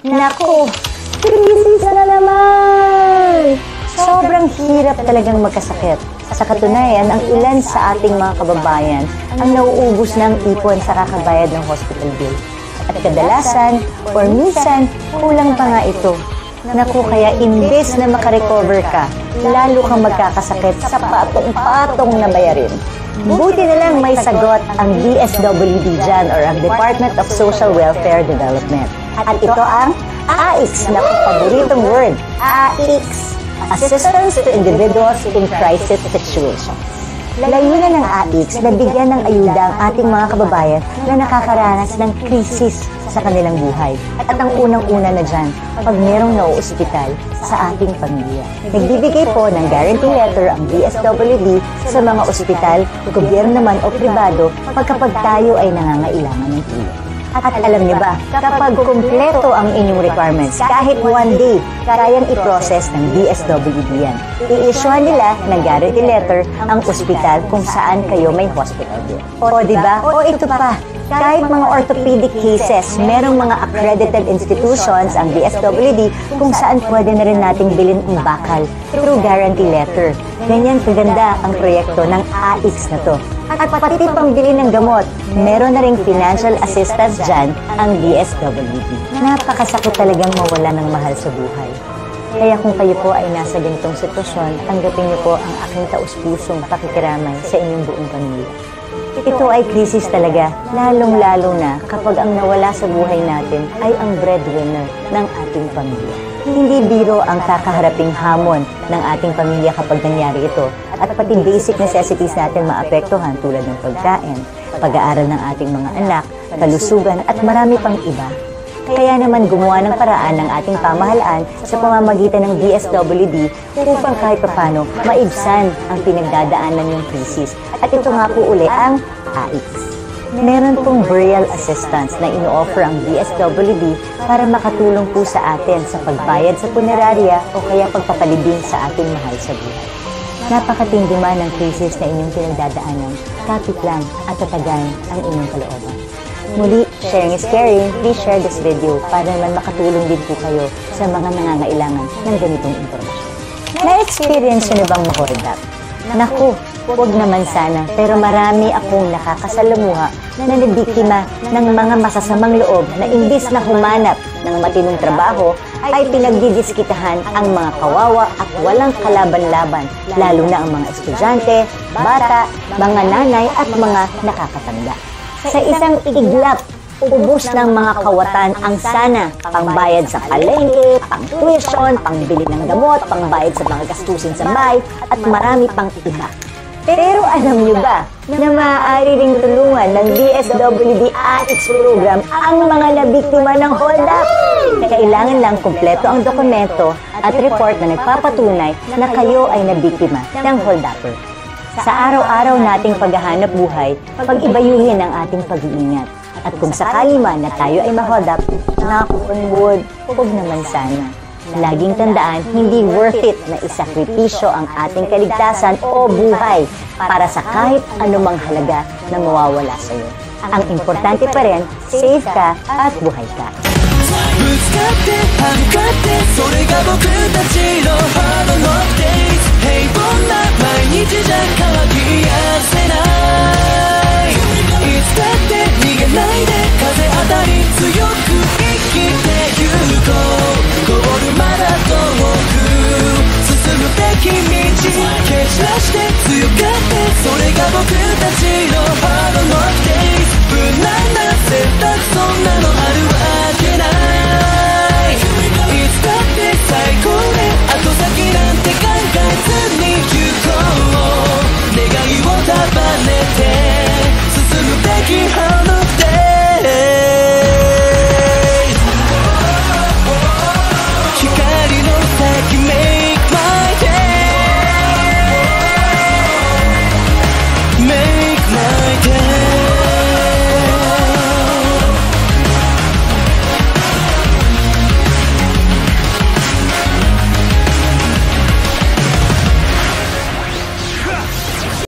Naku, krisis na naman! Sobrang hirap talagang magkasakit. Sa katunayan, ang ilan sa ating mga kababayan ang nauubos ng ipon sa kakabayad ng hospital bill. At kadalasan, or minsan, kulang pa nga ito. Naku, kaya imbes na makarecover ka, lalo kang magkakasakit sa patong-patong na bayarin. Buti na lang may sagot ang DSWD dyan, or ang Department of Social Welfare Development. At ito ang AICS na paboritong word, AICS. Assistance to Individuals in Crisis Situations. Layunin ng AICS na bigyan ng ayuda ang ating mga kababayan na nakakaranas ng krisis sa kanilang buhay. At ang unang-una na dyan, pag merong nauospital sa ating pamilya. Nagbibigay po ng guarantee letter ang DSWD sa mga ospital, gobyerno man o pribado pagkapag tayo ay nangangailangan ng tulong. At alam niyo ba, kapag kumpleto ang inyong requirements, kahit one day, kayang i-process ng DSWD yan. I-issuehan nila ng guarantee letter ang ospital kung saan kayo may hospital bill. O diba? O ito pa, kahit mga orthopedic cases, merong mga accredited institutions ang DSWD kung saan pwede na rin nating bilhin ang bakal through guarantee letter. Ganyan kaganda ang proyekto ng AICS na to. At pati pambili ng gamot, meron na ring financial assistance dyan ang DSWD. Napakasakit talagang mawala ng mahal sa buhay. Kaya kung kayo po ay nasa ganitong sitwasyon, tanggapin niyo po ang aking taus-pusong pakikiramay sa inyong buong pamilya. Ito ay krisis talaga, lalong-lalo na kapag ang nawala sa buhay natin ay ang breadwinner ng ating pamilya. Hindi biro ang kakaharaping hamon ng ating pamilya kapag nangyari ito, at pati basic necessities natin maapektuhan tulad ng pagkain, pag-aaral ng ating mga anak, kalusugan at marami pang iba. Kaya naman gumawa ng paraan ng ating pamahalaan sa pamamagitan ng DSWD upang kahit papano maibsan ang pinagdadaanan ng krisis. At ito nga po uli ang AICS. Meron pong burial assistance na ino-offer ang DSWD para makatulong po sa atin sa pagbayad sa punerarya o kaya pagpapalibing sa ating mahal sa buhay. Napakatindi man ang krisis na inyong pinagdadaanan, kapit lang at tatagan ang inyong kalooban. Muli, sharing is caring. Please share this video para naman makatulong din po kayo sa mga nangangailangan ng ganitong impormasyon. Na-experience nyo na bang ma-hold up? Naku, huwag naman sana, pero marami akong nakakasalamuha na nabiktima ng mga masasamang loob na imbis na humanap ng matinong trabaho, ay pinagdidiskitahan ang mga kawawa at walang kalaban-laban, lalo na ang mga estudyante, bata, mga nanay at mga nakakatanda. Sa isang iglap, ubos ng mga kawatan ang sana pangbayad sa palengke, pang-tuition, pangbili ng gamot, pangbayad sa mga gastusin sa bahay, at marami pang iba. Pero alam niyo ba na maaari ring tulungan ng DSWD AICS program ang mga nabiktima ng hold up? Kailangan lang kumpleto ang dokumento at report na nagpapatunay na kayo ay nabiktima ng hold upper. Sa araw-araw nating paghahanap buhay, pag-ibayuhin ang ating pag-iingat. At kung sakali man na tayo ay ma-hold up, huwag naman sana. Laging tandaan, hindi worth it na isakripisyo ang ating kaligtasan o buhay para sa kahit anumang halaga na mawawala sa iyo. Ang importante pa rin, safe ka at buhay ka. Keep